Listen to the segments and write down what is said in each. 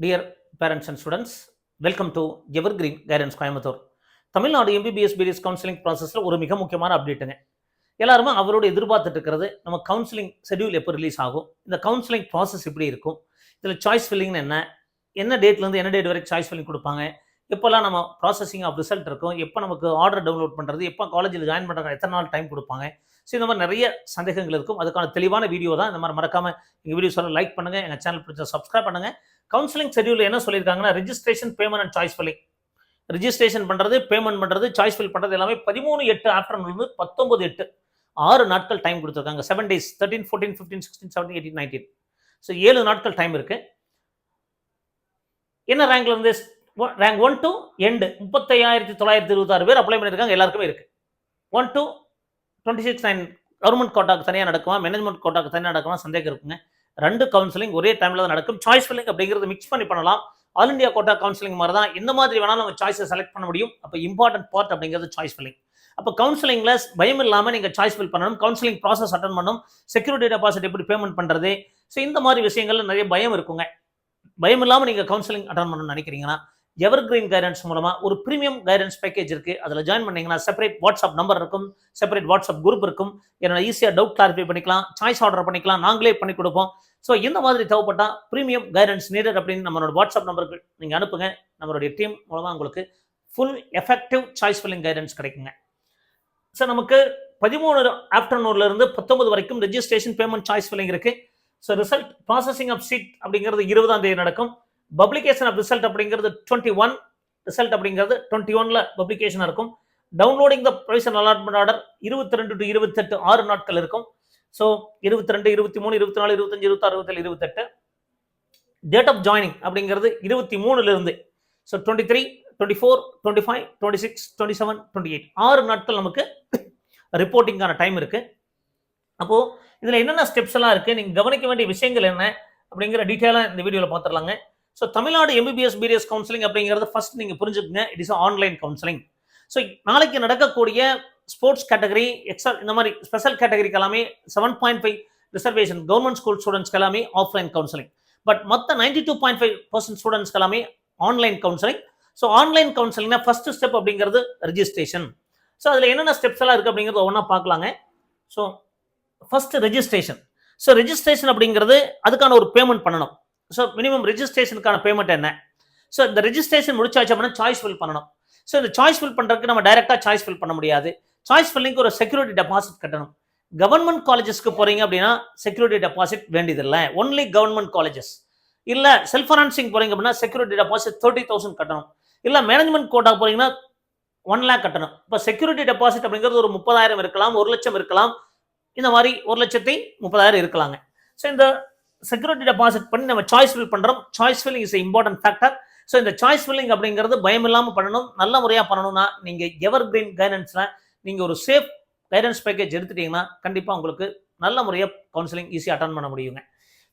Dear parents and students, welcome to Evergreen Guidance Coimbatore. Tamil Nadu MBBS BDS counselling ப்ராசஸில் ஒரு மிக முக்கியமான அப்டேட்டுங்க. எல்லாருமே அவரோட எதிர்பார்த்துட்டு இருக்கிறது நம்ம கவுன்சிலிங் ஷெட்யூல் எப்போ ரிலீஸ் ஆகும், இந்த கவுன்சிலிங் ப்ராசஸ் எப்படி இருக்கும், இதில் சாய்ஸ் ஃபில்லிங்னு என்ன டேட்லேருந்து என்ன டேட் வரைக்கும் சாய்ஸ் ஃபில்லிங் கொடுப்பாங்க, எப்போல்லாம் நம்ம ப்ராசஸிங் ஆஃப் ரிசல்ட் இருக்கும், எப்போ நமக்கு ஆர்டர் டவுன்லோட் பண்ணுறது, எப்போ காலேஜில் ஜாயின் பண்ணுறாங்க, எத்தனை நாள் டைம் கொடுப்பாங்க. ஸோ இந்த மாதிரி நிறைய சந்தேகங்கள் இருக்கும். அதுக்கான தெளிவான வீடியோ தான். இந்த மாதிரி மறக்காமல் எங்கள் வீடியோ சொல்ல லைக் பண்ணுங்கள், எங்கள் சேனல் பிடிச்சா சப்ஸ்கிரைப் பண்ணுங்கள். கவுன்சிலிங் ஷெட்யூல் என்ன சொல்லியிருக்காங்கன்னா, registration, payment and choice filling. Registration பண்ணுறது, பேமெண்ட் பண்ணுறது, சாய்ஸ் ஃபில் பண்ணுறது எல்லாமே 13/8 ஆஃப்டர்நூன்லேருந்து 19/8 6 நாட்கள் டைம் கொடுத்துருக்காங்க. 7 days 13, 14, 15, 16, 17, 18, 19. ஸோ 7 நாட்கள் டைம் இருக்கு. என்ன ரேங்க்ல இருந்து ரேங்க் 1 to எண்ட் 35,926 பேர் அப்ளை பண்ணியிருக்காங்க. எல்லாருக்குமே இருக்கு. 1 to 26 கவர்மெண்ட் கோட்டாக்கு தனியாக நடக்குமா, மேனேஜ்மெண்ட் கோட்டாக்கு தனியாக நடக்குமா சந்தேகம் இருக்குங்க. 2 கவுன்சிலிங் ஒரே டைம்ல தான் நடக்கும். சாய்ஸ் ஃபில்லிங் அப்படிங்கிறது மிக்ஸ் பண்ணி பண்ணலாம். ஆல் இந்தியா கோட்டா கவுன்சிலிங் மாதிரி தான். எந்த மாதிரி வேணாலும் நம்ம சாய்ஸை செலக்ட் பண்ண முடியும். அப்போ இம்பார்ட்டன்ட் பார்ட் அப்படிங்கிறது சாய்ஸ் ஃபில்லிங். அப்போ கவுன்சிலிங்ல பயம் இல்லாமல் நீங்கள் சாய்ஸ் ஃபில் பண்ணணும், கவுன்சிலிங் ப்ராசஸ் அட்டன் பண்ணணும், செக்யூரிட்டி டெபாசிட் எப்படி பேமெண்ட் பண்ணுறது, ஸோ இந்த மாதிரி விஷயங்கள்ல நிறைய பயம் இருக்குங்க. பயம் இல்லாமல் நீங்கள் கவுன்சிலிங் அட்டன் பண்ணணும்னு நினைக்கிறீங்கன்னா, எவர்கிரீன் கைடன்ஸ் மூலமா ஒரு பிரீமியம் கைடன்ஸ் பேக்கேஜ் இருக்கு. அதில் ஜாயின் பண்ணீங்கன்னா செப்பரேட் வாட்ஸ்அப் நம்பர் இருக்கும், செப்பரேட் வாட்ஸ்அப் குரூப் இருக்கும். என்னோட ஈஸியாக டவுட் கிளாரிஃபை பண்ணிக்கலாம், சாய்ஸ் ஆர்டர் பண்ணிக்கலாம், நாங்களே பண்ணி கொடுப்போம். ஸோ இந்த மாதிரி தேவைப்பட்டா பிரீமியம் கைடன்ஸ் நீடட் அப்படின்னு நம்மளோட வாட்ஸ்அப் நம்பருக்கு நீங்கள் அனுப்புங்க. நம்மளுடைய டீம் மூலமாக உங்களுக்கு full effective choice filling guidance கிடைக்குங்க. ஸோ நமக்கு 13 ஆஃப்டர்நூன்ல இருந்து 19 வரைக்கும் ரெஜிஸ்ட்ரேஷன், பேமெண்ட், சாய்ஸ் ஃபில்லிங் இருக்கு. So result processing of seat அப்படிங்கிறது 20ஆம் தேதி நடக்கும். பப்ளிகேஷன் ஆஃப் ரிசல்ட் அப்படிங்கிறது 21, ரிசல்ட் அப்படிங்கிறது 21ல பப்ளிகேஷன் இருக்கும். Downloading the provisional allotment order 22 to 28 6 நாட்கள் இருக்கும். ஸோ 22, 23, 24, 25, 26, 27, 28. டேட் ஆஃப் ஜாயினிங் அப்படிங்கிறது 23ல இருந்து. ஸோ 23, 24, 25, 26, 27, 28 6 நாட்கள் நமக்கு ரிப்போர்ட்டிங்கான டைம் இருக்கு. அப்போ இதுல என்னென்ன ஸ்டெப்ஸ் எல்லாம் இருக்கு, நீங்க கவனிக்க வேண்டிய விஷயங்கள் என்ன அப்படிங்கிற டீட்டெயிலா இந்த வீடியோல பார்த்துடலாங்க. So Tamil Nadu MBBS BDS counselling அப்படிங்கிறது ஃபர்ஸ்ட் நீங்க புரிஞ்சுக்கங்க, it is online counselling. So நாளைக்கு நடக்கக்கூடிய ஸ்போர்ட்ஸ் கேட்டகரி, எக்ஸ்ட்ரா இந்த மாதிரி ஸ்பெஷல் கேட்டகரிக்கு எல்லாமே 7.5 ரிசர்வேஷன் கவர்மெண்ட் ஸ்கூல் ஸ்டூடெண்ட்ஸ்க்கு எல்லாமே ஆஃப்லைன் கவுன்சிலிங். பட் மற்ற 92.5% ஸ்டூடெண்ட்ஸ்க்கு எல்லாமே ஆன்லைன் கவுன்சிலிங். ஸோ ஆன்லைன் கவுன்சிலிங்னா ஃபர்ஸ்ட் ஸ்டெப் அப்படிங்கிறது ரெஜிஸ்ட்ரேஷன். ஸோ அதில் என்னென்ன ஸ்டெப்ஸ் எல்லாம் இருக்கு அப்படிங்கிறது ஒன்றா பார்க்கலாங்க. So first registration. So registration அப்படிங்கிறது அதுக்கான ஒரு பேமெண்ட் பண்ணணும். ஸோ மினிமம் ரெஜிஸ்ட்ரேஷனுக்கான பேமெண்ட் என்ன? ஸோ இந்த ரெஜிஸ்ட்ரேஷன் முடிச்சாச்சு அப்படின்னா சாய்ஸ் ஃபில் பண்ணணும். ஸோ இந்த சாய்ஸ் ஃபில் பண்ணுறதுக்கு நம்ம டைரெக்டாக சாய்ஸ் ஃபில் பண்ண முடியாது. சாய்ஸ் ஃபில்லிங்க்கு ஒரு செக்யூரிட்டி டெபாசிட் கட்டணும். கவர்மெண்ட் காலேஜஸ்க்கு போறீங்க அப்படின்னா செக்யூரிட்டி டெபாசிட் வேண்டியதில்லை, ஒன்லி கவர்மெண்ட் காலேஜஸ். இல்லை செல்ஃப் ஃபைனான்சிங் போறீங்க அப்படின்னா செக்யூரிட்டி டெபாசிட் 30,000 கட்டணும். இல்லை மேனேஜ்மெண்ட் கோட்டா போறீங்கன்னா 1 lakh கட்டணும். இப்போ செக்யூரிட்டி டெபாசிட் அப்படிங்கிறது ஒரு 30,000 இருக்கலாம், 1 லட்சம் இருக்கலாம், இந்த மாதிரி 1,30,000 இருக்கலாங்க. ஸோ இந்த செக்யூரிட்டி டெபாசிட் பண்ணி நம்ம சாய்ஸ் ஃபில் பண்றோம். Choice filling is important factor. So இந்த சாய்ஸ் ஃபில்லிங் அப்படிங்கிறது பயம் இல்லாமல் பண்ணணும், நல்ல முறையாக பண்ணணும்னா நீங்க எவர்கிரீன் கைடன்ஸ்ல நீங்க ஒரு சேஃப் கைடன்ஸ் பேக்கேஜ் எடுத்துட்டீங்கன்னா கண்டிப்பா உங்களுக்கு நல்ல முறையாக கவுன்சிலிங் ஈஸியாக அட்டன் பண்ண முடியுங்க.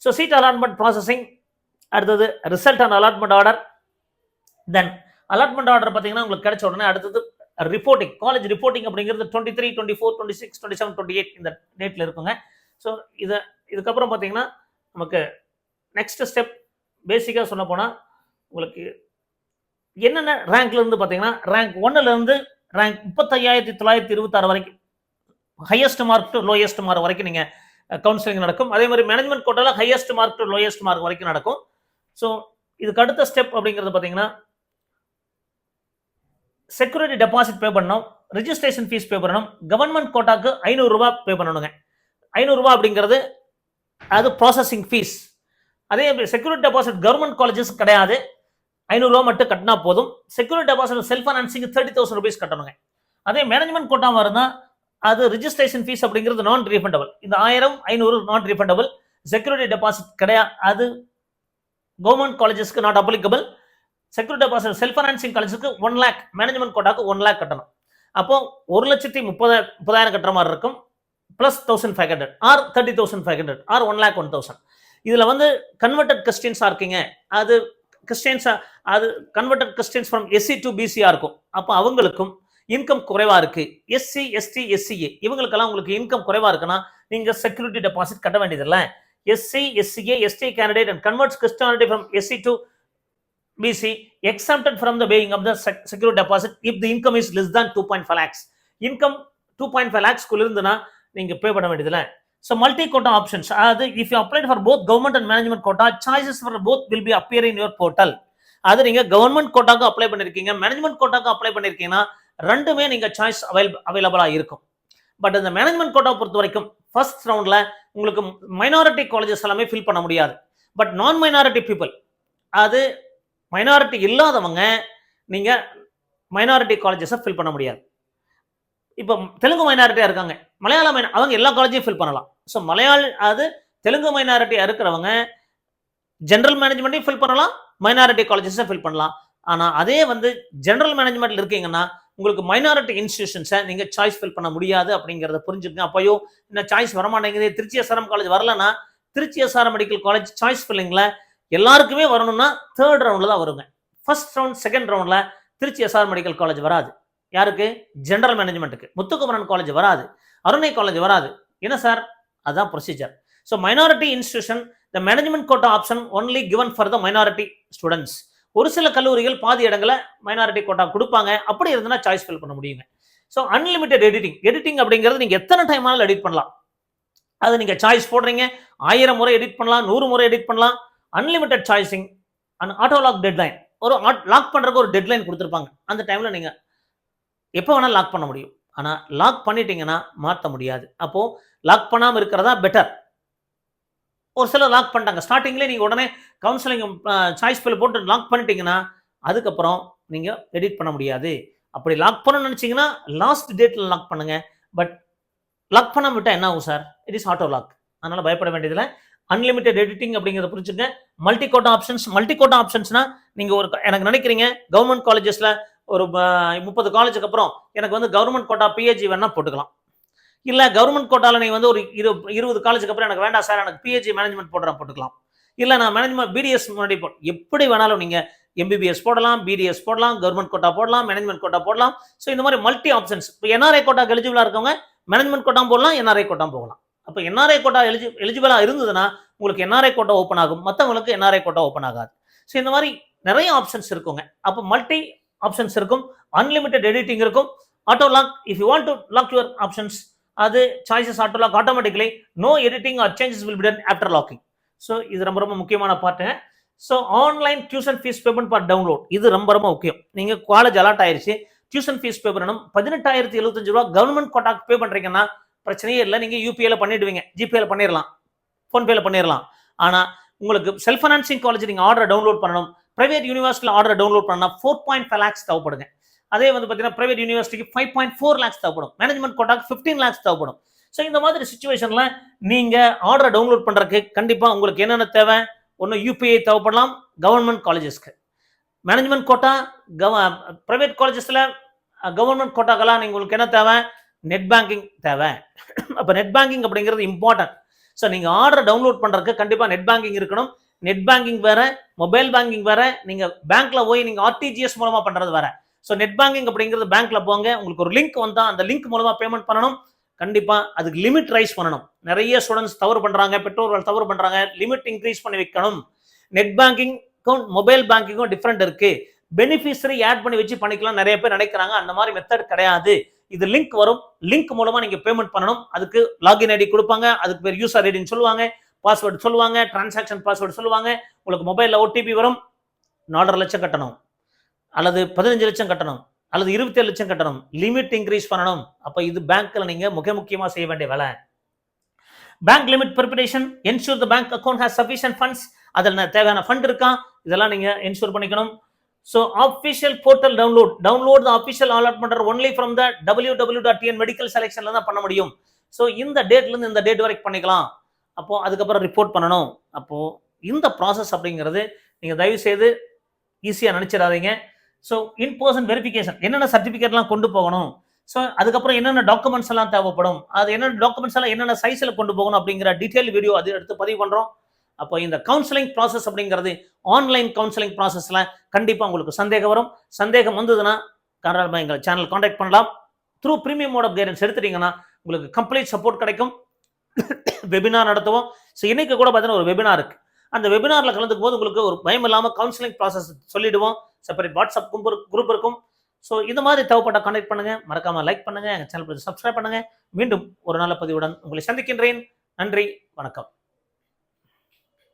ஸோ சீட் அலாட்மெண்ட் ப்ராசஸிங், அடுத்தது result and allotment order, then allotment order பார்த்தீங்கன்னா உங்களுக்கு கிடைச்ச உடனே அடுத்தது ரிப்போர்ட்டிங், காலேஜ் ரிப்போர்ட்டிங் அப்படிங்கிறது 23, 24, 26, 27, 28 இந்த டேட்ல இருக்குங்க. ஸோ இதுக்கப்புறம் பார்த்தீங்கன்னா நமக்கு நெக்ஸ்ட் ஸ்டெப் பேசிக்காக சொல்ல போனால் உங்களுக்கு என்னென்ன ரேங்க்ல இருந்து பார்த்தீங்கன்னா ரேங்க் 1ல இருந்து ரேங்க் 35,926 வரைக்கும் highest mark to lowest mark வரைக்கும் நீங்க கவுன்சிலிங் நடக்கும். அதே மாதிரி மேனேஜ்மெண்ட் கோட்டால highest mark to lowest mark வரைக்கும் நடக்கும். ஸோ இதுக்கு அடுத்த ஸ்டெப் அப்படிங்கிறது பார்த்தீங்கன்னா செக்யூரிட்டி டெபாசிட் பே பண்ணணும், ரெஜிஸ்ட்ரேஷன் ஃபீஸ் பே பண்ணணும். கவர்மெண்ட் கோட்டாக்கு 500 ரூபாய் பே பண்ணணுங்க. 500 ரூபாய் அப்படிங்கிறது அது ப்ராசஸிங் ஃபீஸ். அதே செக்யூரிட்டி டெபாசிட் கவர்மெண்ட் காலேஜஸ் கிடையாது, 500 ரூபாய் மட்டும் கட்டினா போதும். Security deposit self financing 30,000 rupees கட்டணுங்க. அதே மேனேஜ்மெண்ட் கோட்டாக இருந்தால் அது ரெஜிஸ்ட்ரேஷன் ஃபீஸ் அப்படிங்கிறது நான் ரீஃபண்டபிள். இந்த 1000, 500 நான் ரீஃபண்டபிள். செக்யூரிட்டி டெபாசிட் கிடையாது, அது கவர்மெண்ட் காலேஜஸ்க்கு not applicable. Security deposit self financing காலேஜுக்கு 1 lakh, மேனேஜ்மெண்ட் கோட்டாக்கு 1 lakh கட்டணும். அப்போ 1,30,000 கட்டுற மாதிரி இருக்கும், பிளஸ் 1,500 ஆர் 30,500 ஆர் 1 lakh 1,000. இதுல வந்து கன்வெர்டட் கிறிஸ்டியன்ஸா இருக்கீங்க, அது கிறிஸ்டியன்ஸா, அது converted Christians from SC to BCயா இருக்கும். அப்போ அவங்களுக்கும் இன்கம் குறைவா இருக்கு. SC, ST, SCA இவங்களுக்கெல்லாம் உங்களுக்கு இன்கம் குறைவா இருக்குன்னா நீங்க செக்யூரிட்டி டெபாசிட் கட்ட வேண்டியதில்லை. SC, SCA, ST candidate and converts Christianity from SC to BC exempted from the paying of the security deposit if the income is less than 2.5 lakhs. Income 2.5 lakhs குள்ள இருந்துனா நீங்க பே பண்ண வேண்டியதில்லை. So multi quota options, if you applied for both government and management quota, choices for both will be appear in your portal. அது நீங்க government கோட்டாக்கு apply பண்ணிருக்கீங்க, management கோட்டாக்கு apply பண்ணிருக்கீங்கன்னா ரெண்டுமே நீங்க choice அவைலபிளா இருக்கும். பட் இந்த மேனேஜ்மெண்ட் கோட்டா பொறுத்த வரைக்கும் ஃபர்ஸ்ட் ரவுண்ட்ல உங்களுக்கு மைனாரிட்டி காலேஜஸ் எல்லாமே ஃபில் பண்ண முடியாது. பட் நான் மைனாரிட்டி பீப்புள், அது மைனாரிட்டி இல்லாதவங்க நீங்க மைனாரிட்டி காலேஜஸை ஃபில் பண்ண முடியாது. இப்போ தெலுங்கு மைனாரிட்டியா இருக்காங்க, மலையாள அவங்க எல்லா காலேஜையும் ஃபில் பண்ணலாம். ஸோ அது தெலுங்கு மைனாரிட்டியா இருக்கிறவங்க ஜெனரல் மேனேஜ்மெண்ட்டையும் ஃபில் பண்ணலாம், மைனாரிட்டி காலேஜஸை ஃபில் பண்ணலாம். ஆனால் அதே ஜெனரல் மேனேஜ்மெண்ட்ல இருக்கீங்கன்னா உங்களுக்கு மைனாரிட்டி இன்ஸ்டிடியூஷன்ஸை நீங்க சாய்ஸ் ஃபில் பண்ண முடியாது அப்படிங்கிறத புரிஞ்சுக்கங்க. அப்பயோ இந்த சாய்ஸ் வரமாட்டேங்குது, திருச்சி எஸ்ஆர்எம் காலேஜ் வரலன்னா Trichy SRM medical college choice ஃபில்லிங்ல எல்லாருக்குமே வரணும்னா தேர்ட் ரவுண்ட்ல தான் வருங்க. ஃபர்ஸ்ட் ரவுண்ட் செகண்ட் ரவுண்ட்ல திருச்சி எஸ்ஆர் மெடிக்கல் காலேஜ் வராது. யாருக்கு? ஜெனரல் மேனேஜ்மெண்ட்டுக்கு. முத்துக்குமரன் காலேஜ் வராது, அருணை காலேஜ் வராது. என்ன சார்? அதான் procedure. So minority institution the management quota option only given for the minority students. ஒரு சில கல்லூரிகள் பாதி இடங்களை மைனாரிட்டி கோட்டா கொடுப்பாங்க, அப்படி இருந்தனா சாய்ஸ் ஃபில் பண்ண முடியுங்க. ஸோ அன்லிமிட்டெட் எடிட்டிங் அப்படிங்கிறது நீங்க எத்தனை டைம் ஆனாலும் எடிட் பண்ணலாம். அது நீங்க சாய்ஸ் போடுறீங்க, 1000 முறை எடிட் பண்ணலாம், 100 முறை எடிட் பண்ணலாம். Unlimited choicing and auto lock deadline, ஒரு லாக் பண்றதுக்கு ஒரு டெட்லைன் கொடுத்துருப்பாங்க. அந்த டைம்ல நீங்க எப்போ வேணாலும் லாக் பண்ண முடியும். ஆனா லாக் பண்ணிட்டீங்கன்னா மாற்ற முடியாது. அப்போ லாக் பண்ணாம இருக்கிறதா பெட்டர். ஒரு சிலர் லாக் பண்ணிட்டாங்க, ஸ்டார்டிங்லேயே நீங்க உடனே கவுன்சிலிங் சாய்ஸ் ஃபில் போட்டு லாக் பண்ணிட்டீங்கன்னா அதுக்கப்புறம் நீங்க எடிட் பண்ண முடியாது. அப்படி லாக் பண்ணணும்னு நினைச்சீங்கன்னா லாஸ்ட் டேட்ல லாக் பண்ணுங்க. பட் லாக் பண்ண விட்டா என்ன ஆகும் sir? It is auto lock. அதனால பயப்பட வேண்டியதில்லை. அன்லிமிட்டெட் எடிட்டிங் அப்படிங்கிறத புரிஞ்சுங்க. மல்டி கோட்டா ஆப்ஷன்ஸ்னா நீங்க எனக்கு நினைக்கிறீங்க கவர்மெண்ட் காலேஜஸ்ல ஒரு 30 காலேஜுக்கு அப்புறம் எனக்கு கவர்மெண்ட் கோட்டா பிஹெச்டி வேணா போட்டுக்கலாம். இல்ல கவர்மெண்ட் கோட்டால நீங்க ஒரு 20 காலேஜுக்கு அப்புறம் எனக்கு வேண்டாம் சார், எனக்கு பிஹெச்டி மேனேஜ்மெண்ட் போட்டுக்கலாம். இல்ல நான் மேனேஜ்மெண்ட் பிடிஎஸ் முன்னாடி எப்படி வேணாலும் நீங்க எம்பிபிஎஸ் போடலாம், பிடிஎஸ் போடலாம், கவர்மெண்ட் கோட்டா போடலாம், மேனேஜ்மெண்ட் கோட்டா போடலாம். ஸோ இந்த மாதிரி மல்டி ஆப்ஷன்ஸ். இப்போ என்ஆர்ஐ கோட்டாக்கு எலிஜிபிளா இருக்கவங்க மேனேஜ்மெண்ட் கோட்டா போடலாம், என்ஆர்ஐ கோட்டா போகலாம். அப்போ என்ஆர்ஐ கோட்டா எலிஜிபிளா இருந்ததுன்னா உங்களுக்கு என்ஆர்ஐ கோட்டா ஓப்பன் ஆகும், மற்றவங்களுக்கு என்ஆர்ஐ கோட்டா ஓப்பன் ஆகாது. ஸோ இந்த மாதிரி நிறைய ஆப்ஷன்ஸ் இருக்குங்க. அப்போ மல்டி ஆப்ஷன்ஸ் இருக்கும், அன்லிமிட்டெட் எடிட்டிங் இருக்கும், auto lock. If you want to lock your options, அது choices auto lock automatically. No editing or changes will be done after locking. So இது ரொம்ப ரொம்ப முக்கியமான பார்ட்டுங்க. So online tuition fee payment for download, இது ரொம்ப ரொம்ப முக்கியம். நீங்க காலேஜ் அலாட் ஆயிருச்சு, டியூஷன் ஃபீஸ் பே பண்ணணும். 18,075 ரூபா கவர்மெண்ட் கோட்டாக்கு பே பண்றீங்கன்னா பிரச்சனையே இல்லை. நீங்க யூபிஐல பண்ணிடுவீங்க, ஜிபேல பண்ணிடலாம், போன்பேல பண்ணிடலாம். ஆனா உங்களுக்கு செல்ஃப் ஃபைனான்சிங் காலேஜ் நீங்க ஆர்டர் டவுன்லோட் பண்ணணும், பிரைவேட் யூனிவர்சிட்டியில் ஆர்டர் டவுன்லோட் பண்ணா 4.5 lakhs தேவைப்படுங்க. அதே பார்த்தீங்கன்னா பிரைவேட் யூனிவர்சிட்டிக்கு 5.4 lakhs தேவைப்படும், மேனேஜ்மெண்ட் கோட்டாக்கு 15 lakhs தேவைப்படும். ஸோ இந்த மாதிரி சுச்சுவேஷன்ல நீங்க ஆர்டர் டவுன்லோட் பண்றதுக்கு கண்டிப்பா உங்களுக்கு என்னென்ன தேவை? ஒன்று யூபிஐ தேவைப்படலாம் கவர்மெண்ட் காலேஜஸ்க்கு, மேனேஜ்மெண்ட் கோட்டா பிரைவேட் காலேஜஸ்ல கவர்மெண்ட் கோட்டாக்கெல்லாம் உங்களுக்கு என்ன தேவை? நெட் பேங்கிங் தேவை. அப்போ நெட் பேங்கிங் அப்படிங்கிறது இம்பார்ட்டன்ட். ஸோ நீங்க ஆர்டர் டவுன்லோட் பண்றதுக்கு கண்டிப்பா நெட் பேங்கிங் இருக்கணும். நெட் பேங்கிங் வேற, மொபைல் பேங்கிங் வேற, நீங்க பேங்க்ல போய் நீங்க ஆர்டிஜிஎஸ் மூலமா பண்றது வேற. ஸோ நெட் பேங்கிங் அப்படிங்கிறது பேங்க்ல போங்க, உங்களுக்கு ஒரு லிங்க் வந்தா அந்த லிங்க் மூலமா பேமெண்ட் பண்ணணும். கண்டிப்பா அதுக்கு லிமிட் ரைஸ் பண்ணணும். நிறைய ஸ்டூடெண்ட்ஸ் தவறு பண்றாங்க, பெற்றோர்கள் தவறு பண்றாங்க. லிமிட் இன்க்ரீஸ் பண்ணி வைக்கணும். நெட் பேங்கிங்கும் மொபைல் பேங்கிங்கும் டிஃபரெண்ட் இருக்கு. பெனிஃபிஷரி ஆட் பண்ணி வச்சு பண்ணிக்கலாம் நிறைய பேர் நினைக்கிறாங்க. அந்த மாதிரி மெத்தட் கிடையாது. இது லிங்க் வரும், லிங்க் மூலமா நீங்க பேமெண்ட் பண்ணணும். அதுக்கு லாகின் ஐடி கொடுப்பாங்க, அதுக்கு பேர் யூசர் ஐடின்னு சொல்லுவாங்க, பாஸ்வேர்டு சொல்லுவாங்க, டிரான்சாக்ஷன் பாஸ்வேர்டு சொல்லுவாங்க. உங்களுக்கு மொபைல்ல ஓடிபி வரும். 4.5 லட்சம் கட்டணும், அல்லது 15 லட்சம் கட்டணும், அல்லது 27 லட்சம் கட்டணும். லிமிட் இன்க்ரீஸ் பண்ணணும். அப்ப இது பேங்க்ல நீங்க முக்கியமா செய்ய வேண்டிய வேலை. Bank limit preparation, ensure the bank account has sufficient funds. அதில் தேவையான ஃபண்ட் இருக்கா, இதெல்லாம் நீங்க என்ஷூர் பண்ணிக்கணும். So official portal download the official allotment only from the www.tn medical செலெக்ஷன்ல தான் பண்ண முடியும். ஸோ இந்த டேட்ல இருந்து இந்த டேட் வரைக்கும் பண்ணிக்கலாம். அப்போ அதுக்கப்புறம் ரிப்போர்ட் பண்ணணும். அப்போ இந்த ப்ராசஸ் அப்படிங்கிறது நீங்க தயவு செய்து ஈஸியா நினைச்சிடாதீங்க. ஸோ இன் பர்சன் வெரிஃபிகேஷன், என்னென்ன சர்டிஃபிகேட்லாம் கொண்டு போகணும், ஸோ அதுக்கப்புறம் என்னென்ன டாக்குமெண்ட்ஸ் எல்லாம் தேவைப்படும், அது என்னென்ன டாக்குமெண்ட்ஸ் எல்லாம் என்னென்ன சைஸில் கொண்டு போகணும் அப்படிங்கிற டீட்டெயில் வீடியோ அது எடுத்து பதிவு பண்ணுறோம். அப்போ இந்த கவுன்சிலிங் ப்ராசஸ் அப்படிங்கிறது ஆன்லைன் கவுன்சிலிங் ப்ராசஸில் கண்டிப்பாக உங்களுக்கு சந்தேகம் வரும். சந்தேகம் வந்ததுன்னா தாராளமாக எங்கள் சேனல் காண்டாக்ட் பண்ணலாம். Through premium mode of guidance எடுத்துட்டீங்கன்னா உங்களுக்கு கம்ப்ளீட் சப்போர்ட் கிடைக்கும். வெபினார் நடத்துவோம். ஸோ இன்னைக்கு கூட பார்த்தீங்கன்னா ஒரு வெபினார் இருக்கு. அந்த வெபினாரில் கலந்துக்கும் போது உங்களுக்கு ஒரு பயம் இல்லாமல் கவுன்சிலிங் ப்ராசஸ் சொல்லிடுவோம். செப்பரேட் வாட்ஸ்அப் குரூப் இருக்கும். ஸோ இந்த மாதிரி தேவைப்பட்ட கான்டெக்ட் பண்ணுங்க. மறக்காம லைக் பண்ணுங்க, எங்கள் சேனல் சப்ஸ்கிரைப் பண்ணுங்க. மீண்டும் ஒரு நல்ல பதிவுடன் உங்களை சந்திக்கின்றேன். நன்றி, வணக்கம்.